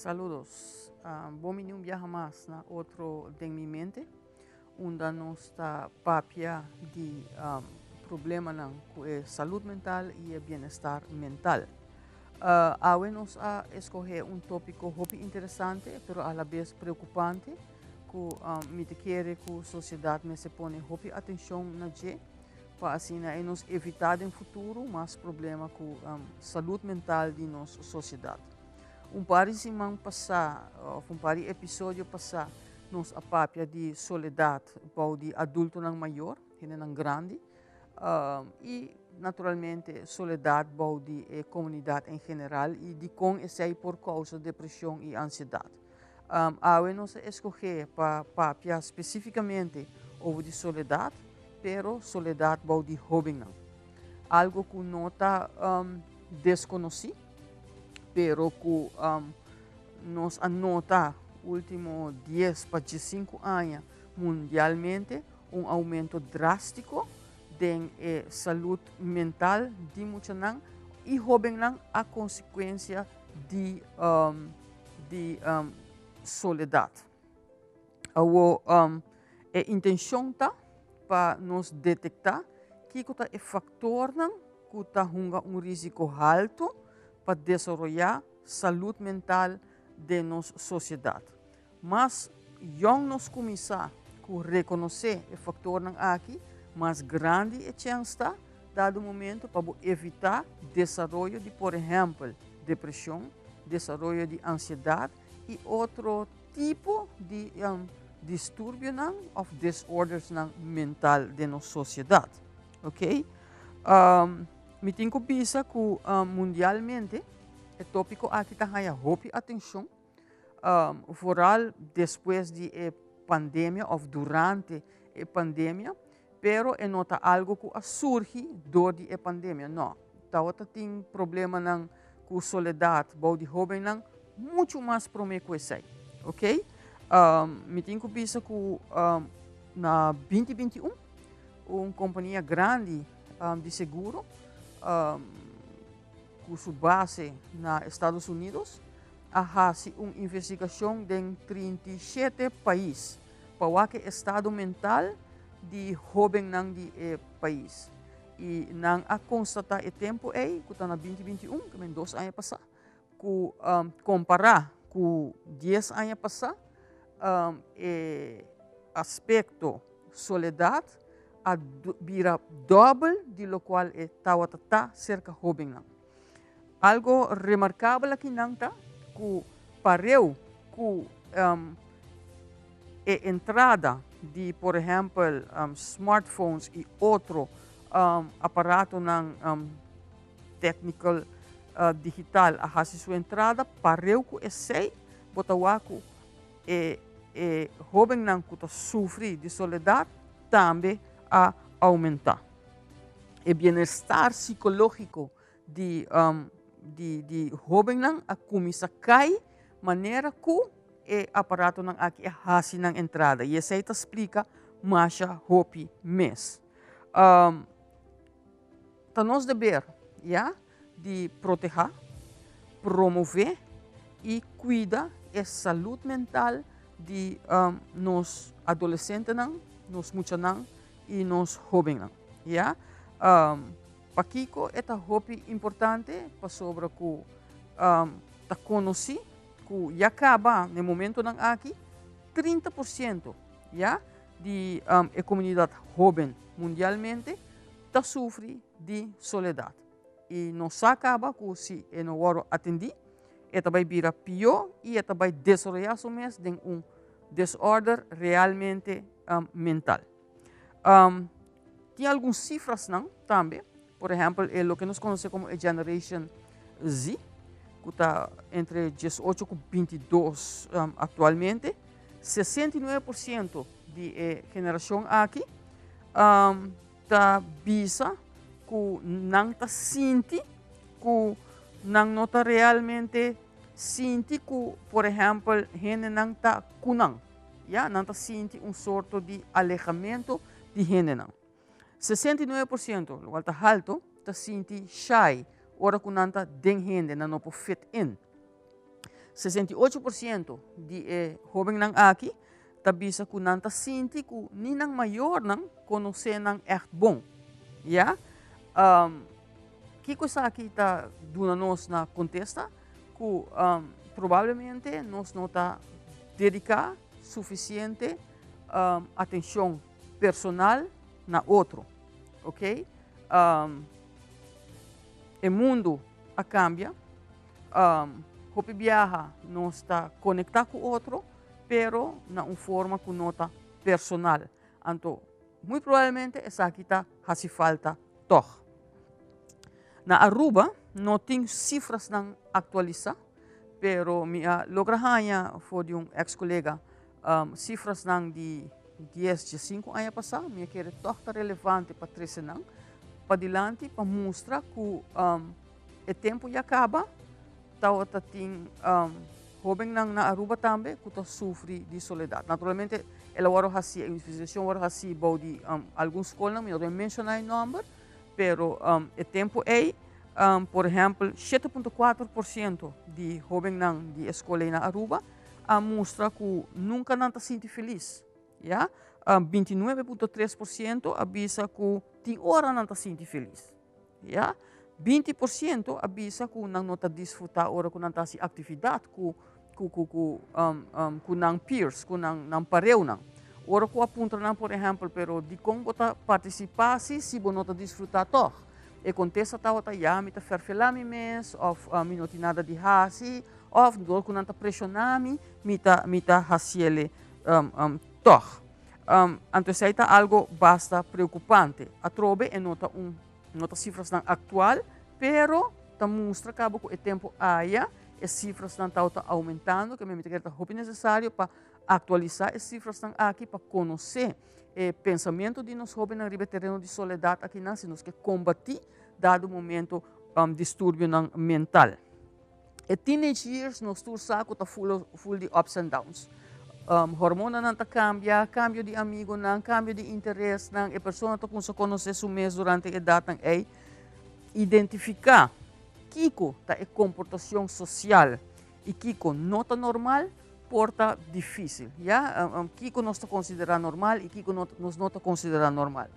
Saludos. Bom um viaja mais na outro em minha mente, onde nós está papia de problema não com a saúde mental e o bem-estar mental. Hoje nós a escolher tópico muito interessante, mas a la vez preocupante, que me quer que a sociedade me se põe muito atenção na je, para assim nós evitar no futuro mais problema com a saúde mental de nossa sociedade. Par de semana passada, par de episódio passado, nós a papia de soledade para de adulto não maior, que não grande, e naturalmente soledade para de comunidade em geral e de com esse por causa de depressão e ansiedade. Hoje nós escolher para papia especificamente over de soledade, pero soledade para de jovem não. Algo que nota desconhecido, pero que nos anota último 10 para 15 anos mundialmente aumento drástico de saúde mental de muitos e jovens a consequência de soledade. A intenção está para nos detectar que é fator que está risco alto para desenvolver saúde mental de nossa sociedade. Mas, nós começar a reconhecer o fator aqui, mais grande a chance está, dado momento, para evitar desenvolvimento de, por exemplo, depressão, desenvolvimento de ansiedade e outro tipo de distúrbio ou disorders mental de nossa sociedade. Ok? Me tenho que pensar que mundialmente o tópico aqui está ganhando muita atenção, vooral depois de pandemia ou durante a pandemia, pero é nota algo que surge durante a pandemia. Não, tem problema com soledade, de jovem muito mais prometido, ok? Me tenho que pensar que na 2021 uma companhia grande de seguro com sua base nos Estados Unidos, fez uma investigação em 37 países para o estado mental de jovens de país. E não a constatar o tempo que está na 2021, que é 2 anos passados, que comparar com 10 anos passados, o aspecto soledade vira doble de lo qual está cerca jovem. Algo remarcável aqui que pareu que a entrada de, por exemplo, smartphones e outro aparato técnico digital a fazer sua entrada, pareu que esse botawaku jovem que sofre de soledade também a aumentar. O bem-estar psicológico de jovem a começar a cair, maneira que o aparato aqui faz na entrada. E isso explica mais hopi mês. Nós dever de proteger, promover e cuidar a saúde mental de nos adolescentes, nos muitos e nos jovens. Para Kiko, é muito importante para sobre que conhecer que já acaba no momento aqui 30% de a comunidade jovem mundialmente sofre de soledade. E não se acaba que se não for atendido, vai virar pior e vai desenvolver-se em desordem realmente mental. Tem algumas cifras também. Por exemplo, o que nós conhecemos como a Generation Z, que está entre 18 e 22 atualmente, 69% de geração aqui está visa que não está sente, que não está realmente sente que, por exemplo, gente não está kunang, não está sente sorto de alejamento de gente não. 69%, o qual está alto, está sente shy, ora que não está den gente, não pode fit in. 68% de jovem nang aqui tá bisa ku nanta sinti ku ninang maior nang conhecer nang echt bom. Ja? Kiko sa aqui tá duna nos na contesta ku provavelmente nós não tá dedicar suficiente atenção personal na outro, ok? O mundo a cambia, hopi viaja nós está conectar com o outro, pero na uma forma com nota personal. Então, muito provavelmente essa aqui está hace falta toch. Na Aruba não tem cifras não atualizar, pero minha logra hanya foi de ex-colega cifras não de 10, 5 anos passado, minha quer toch tá relevante para 13 não, para dilante para mostrar que o tempo já acaba, tao tem jovem na Aruba também que tá sofre de soledade. Naturalmente, ela agora a investigação agora assim de algumas escolas, não me mencionar o número, pero o tempo é, por exemplo, 7,4% de jovem de escola na Aruba mostra que nunca não se sente feliz. Ja? 29,3% avisa que tem hora não se sente feliz. Ja? 20% avisa que não está desfrutar hora que não está se atividade com não peers, com não pareu não. Ora que apunta não, por exemplo, pero de como você participar se você não está desfrutar toch. E contesta tal tá já me tá ferfelami mes, ou me não tem nada de hasi, ou do que não está pressionami, me tá hasiele toch. Então isso é algo bastante preocupante. A trobe é nota cifras não atual, pero tá mostra que o tempo aia as cifras não estão aumentando, que me é necessário para atualizar as cifras estão aqui para conhecer o pensamento de nós jovens no terreno de soledade aqui nós que combater dado momento distúrbio mental. E teenage years nós tu saco tá full de ups and downs. Hormona não tá cambio de amigo não, cambio de interesse não, e pessoa tá com se conhecer su mês durante a idade não é identificar Kiko tá é comportação social e Kiko não tá normal, porta difícil, ja? Kiko nós tá considerar normal e Kiko nós não tá considerar normal.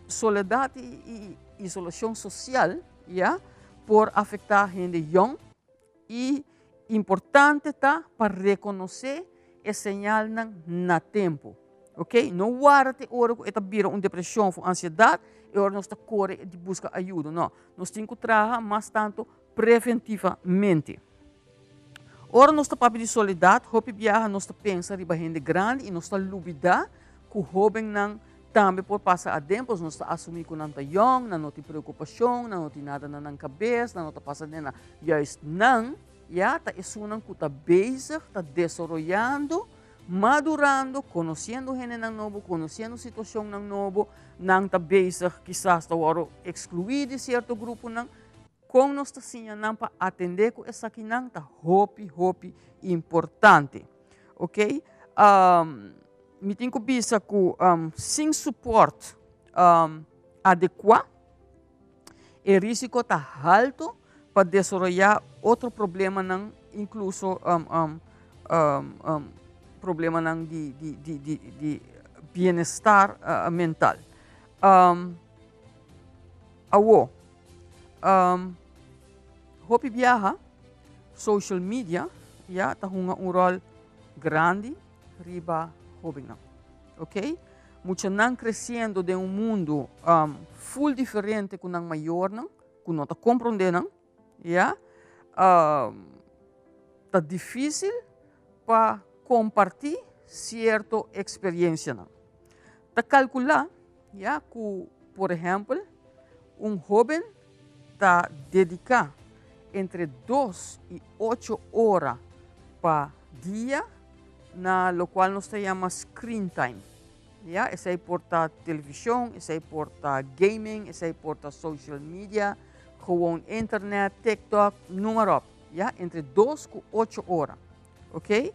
Soledade e isolação social, ja? Por afetar gente young e importante tá para reconhecer o sinal na tempo, ok? Não guarda hora que está vira uma depressão ou ansiedade e hora nós está corre de busca ajuda, não. Nós temos que trabalhar mais tanto preventivamente. Ora nós está papo de soledade, hopi viaja nós está pensa riba gente grande e nós está lubida que o jovem não também por passar a tempo, nós está assumir que não está young, não tem preocupação, não tem nada na cabeça, não está passando nada, juist não, já está isso não que está bezig, está desenvolvendo, madurando, conhecendo gente não novo, conhecendo situação não novo, não está bezig, quizás está agora excluir de certo grupo não. Com nós assim não para atender com essa aqui não tá hopi importante, ok? Me tenho que pensar que sem suporte adequado, o risco está alto para desenvolver outro problema não, incluso problema não de bem-estar mental. Hopi viaja, social media, já está rol grande riba jovem não, ok? Muitos não crescendo de mundo full diferente com não maior não, com não está compreendendo, já está difícil para compartilhar certa experiência não. Está calcular, já que, por exemplo, jovem está dedicar entre 2 e 8 horas para dia, na lo qual nós chamamos screen time. Yeah? Esse aí porta televisão, esse aí porta gaming, esse aí porta social media, gewoon internet, TikTok, número. Yeah? Entre 2 e 8 horas. Ok?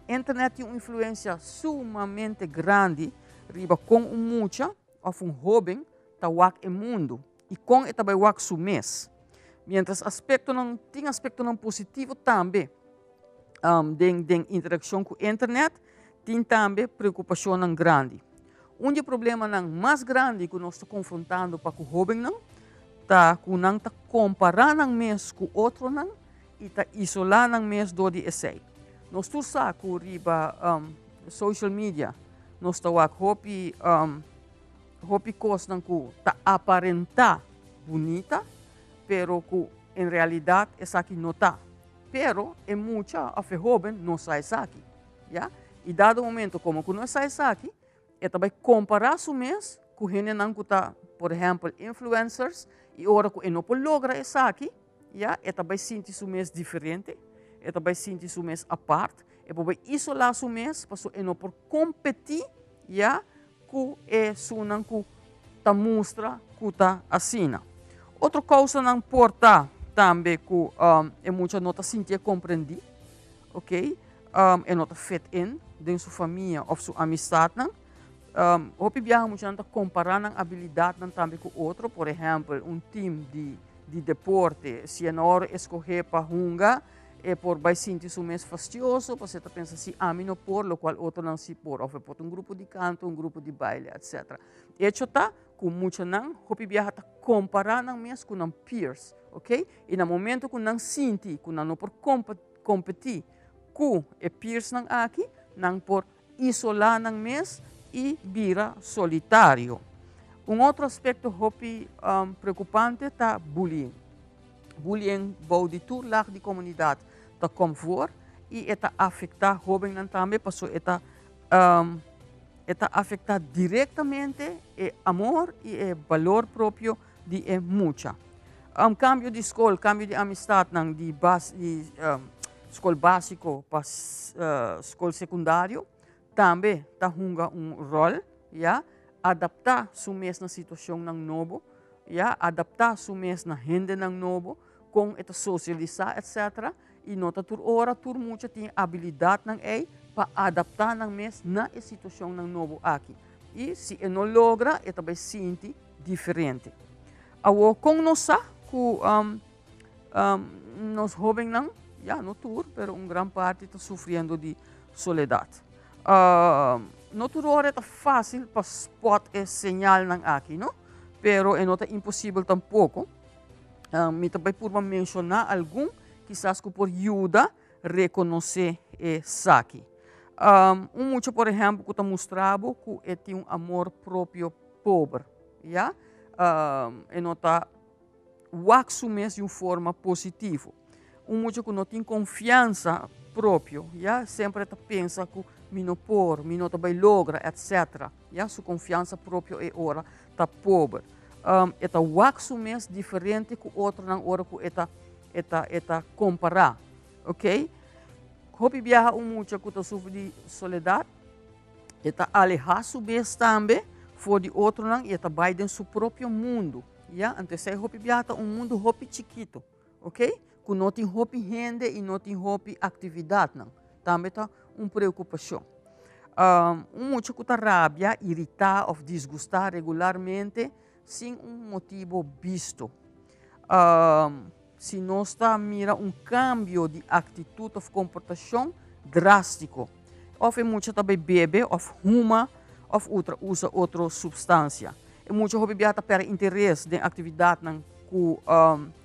Internet tem uma influência sumamente grande riba com mucha ou jovem está wak o mundo e com esta vai wak su mês. Mientras tem aspecto ng positivo também, den interação com a internet, tem também preocupação ng grande. Problema ng mais grande que nós estamos confrontando para o jovem não, tá com não tá comparar ng mes com outro não e tá isolar ng mes do de essay. Nós tu sa ku riba social media, nós tá wak hopi kos ng ku ta aparenta bonita, pero ku en realidad esa aqui não tá. Pero em mucha a jovem não sai aqui, ya? E dado momento como que não sai aqui, ela vai comparar su mes com gente não que tá, por exemplo, influencers, e ora que não pode lograr isso aqui, ya? Ela vai sentir su mes diferente, ela vai sentir su mes aparte, ela vai isolar su mes, para não pode competir, ya? Com su não que tá mostra que tá assina. Outra coisa não importa também que é muita nota sentir compreender, ok? É nota fit in dentro sua família ou sua amistade, não? Hopi biyahe mo siya comparar ng habilidade ng também com outro, por exemplo, time de deporte, se na hora escolher para jogar, por vai sentir su mes fastidioso, você tá pensa se a mim não por, lo qual outro não se por, ou por grupo de canto, grupo de baile, etc. Hecho tá, com muito não, hopi biyahe tá comparar ng mes com ng peers, ok? E no momento que não sente, que não por competir com e peers ng aqui, não por isolar ng mes, e vira solitário. Outro aspecto hopi preocupante é bullying. Bullying vai de todo lado da comunidade tá como for e está afeta jovens também, porque está afeta diretamente o amor e o valor próprio de mucha. Cambio de escola, cambio de amistade de escola básico para escola secundário, também está jogando rol, ya? Adaptar su mes na situação ng novo, ya? Adaptar su mes na gente ng novo, com esta socializar, etc. E nota tur ora, tur muita tem habilidade ng para adaptar ng mes na situação ng novo aqui. E se não logra, esta vai sentir diferente. Awo kung nosa, ku nos jovens não, ya no tur, pero grande parte está sofrendo de soledade. No tudo hora é fácil para spot e señal ng aqui, no? Pero não é impossível tampouco. Me também por mencionar algum, quizás que por ajuda reconhecer essa aqui. Muito, por exemplo, que está mostrado que tem amor próprio pobre, já? E não está waxo mesmo de forma positiva. Muito que não tem confiança próprio, já? Sempre pensa que não vai lograr, etc. Ja, sua confiança própria é ora tá pobre. Eta waxo mesmo diferente com outro na hora que eta comparar, ok? Hopi biyaha muito que sofre de soledade, eta alejar su bes também, for de outro não, eta vai dentro seu próprio mundo, ja? Antes aí hopi biyaha mundo hopi chiquito, ok? Que não tem hopi gente e não tem hopi atividade não. Também tá preocupação. Muito que está rabia, irritar ou desgustar regularmente sem motivo visto. Se nós está mira cambio de atitude ou comportação drástico, ou muito também bebe, ou fuma, ou usa outra substância. E muito hobby está per interesse de atividade que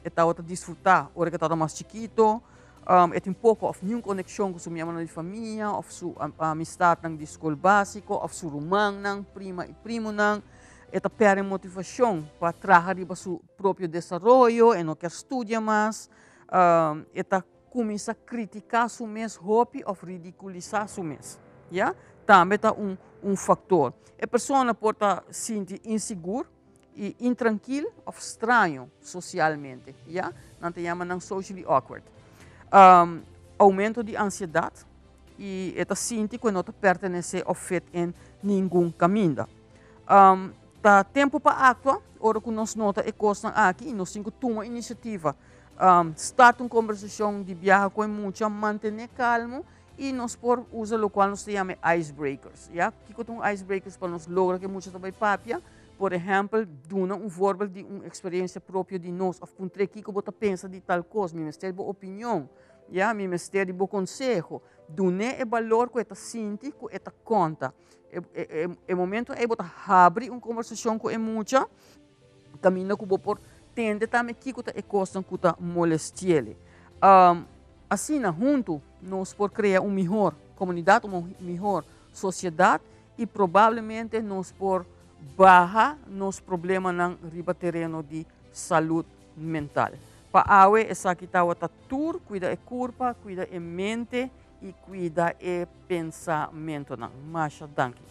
está outra desfrutar, hora que está mais chiquito. Tem pouco of nenhuma conexão com sua minha família, ou sua amistade de escola básica, ou seu irmão, prima e primo, esta perde motivação para trabalhar para seu próprio desenvolvimento, e não quer estudar mais, esta começa a criticar seu mês hobby ou ridiculizar seu mês, yeah? Também está fator. A pessoa pode se sentir insegura e intranquila ou estranho socialmente, yeah? Não te chama socially awkward. Aumento de ansiedade e esta sente que não pertence ao feito em nenhum caminho. Tá tempo para actuar, ora que nós nota e coisa aqui e nós temos que tomar iniciativa, start uma conversação de viagem com muito, manter calmo e nós por usar o qual nós chamamos icebreakers, já? Que são icebreakers para nós lograr que muito também papia, por exemplo, duna voorbeeld de uma experiência própria de nós, of contra que você pensa de tal coisa, me mistério boa opinião, ja, me mistério boa consejo, dune é valor que você sente, que você conta. É momento é você abrir uma conversação com muita, caminho que você tende também que você é coisa que você molestiele. Assim, junto, nós podemos criar uma melhor comunidade, uma melhor sociedade e provavelmente nós podemos baixar nos problemas no terreno de saúde mental. Para awe, essa aqui está o tur, cuida a curva, cuida a mente e cuida o pensamento. Masha, danke.